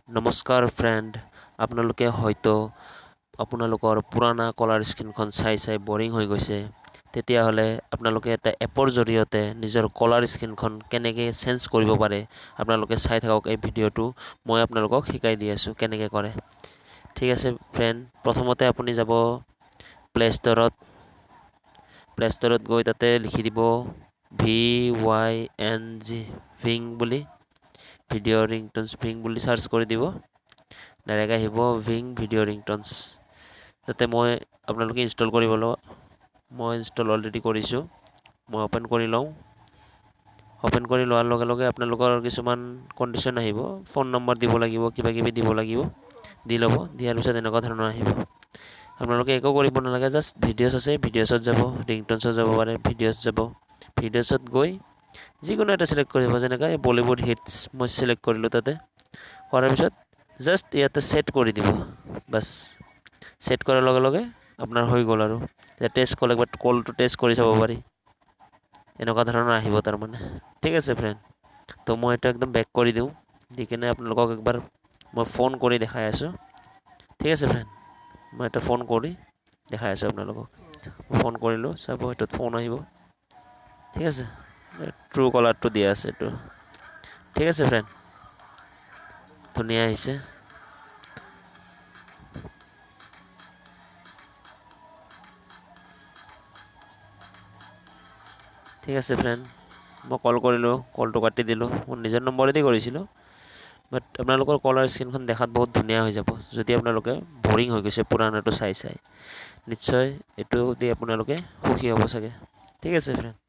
নমস্কাৰ ফ্ৰেণ্ড, আপোনালোকে হয়তো আপোনালোকৰ পুৰণা কলাৰ স্ক্ৰীনখন চাই বৰিং হৈ গৈছে। তেতিয়াহ'লে আপোনালোকে এটা এপৰ জৰিয়তে নিজৰ কলাৰ স্ক্ৰীনখন কেনেকৈ চেঞ্জ কৰিব পাৰে আপোনালোকে চাই থাকক এই ভিডিঅ'টো। মই আপোনালোকক শিকাই দি আছোঁ কেনেকৈ কৰে। ঠিক আছে ফ্ৰেণ্ড, প্ৰথমতে আপুনি যাব প্লে ষ্ট'ৰত গৈ তাতে লিখি দিব VYNG ভিং বুলি, ভিডিঅ' ৰিংটনছ ভিং বুলি চাৰ্চ কৰি দিব। ডাইৰেক্ট আহিব ভিং ভিডিঅ' ৰিংটনছ। তাতে মই আপোনালোকে ইনষ্টল কৰিব লওঁ। মই ইনষ্টল অলৰেডি কৰিছোঁ। মই অ'পেন কৰি লওঁ। অ'পেন কৰি লোৱাৰ লগে লগে আপোনালোকৰ কিছুমান কণ্ডিশ্যন আহিব। ফোন নম্বৰ দিব লাগিব, কিবা কিবি দিব লাগিব। দি ল'ব। দিয়াৰ পিছত এনেকুৱা ধৰণৰ আহিব। আপোনালোকে একো কৰিব নালাগে, জাষ্ট ভিডিঅ'ছ আছে, ভিডিঅ'ছত যাব, ৰিংটনছত যাব পাৰে, ভিডিঅ'ছ যাব। ভিডিঅ'ছত গৈ যিকোনো এটা চিলেক্ট কৰিব, যেনেকৈ বলীউড হিটছ মই চিলেক্ট কৰিলোঁ। তাতে কৰাৰ পিছত জাষ্ট ইয়াতে ছেট কৰি দিব। বাছ ছেট কৰাৰ লগে লগে আপোনাৰ হৈ গ'ল আৰু টেষ্ট কল একবাৰ কলটো টেষ্ট কৰি চাব পাৰি। এনেকুৱা ধৰণৰ আহিব তাৰমানে। ঠিক আছে ফ্ৰেণ্ড, তো মই এইটো একদম বেক কৰি দিওঁ। দি কিনে আপোনালোকক একবাৰ মই ফোন কৰি দেখাই আছোঁ। ঠিক আছে ফ্ৰেণ্ড, মই এটা ফোন কৰি দেখাই আছোঁ আপোনালোকক। ফোন কৰিলোঁ, চাব এইটোত ফোন আহিব। ঠিক আছে, ট্ৰু কলাৰটো দিয়া আছে এইটো। ঠিক আছে ফ্ৰেণ্ড, ধুনীয়া আহিছে। ঠিক আছে ফ্ৰেণ্ড, মই কল কৰিলোঁ, কলটো কাটি দিলোঁ। মোৰ নিজৰ নম্বৰেদি কৰিছিলোঁ। বাট আপোনালোকৰ কলাৰ স্ক্ৰীনখন দেখাত বহুত ধুনীয়া হৈ যাব যদি আপোনালোকে বৰিং হৈ গৈছে পুৰাণাটো চাই। নিশ্চয় এইটো দি আপোনালোকে সুখী হ'ব চাগে। ঠিক আছে ফ্ৰেণ্ড।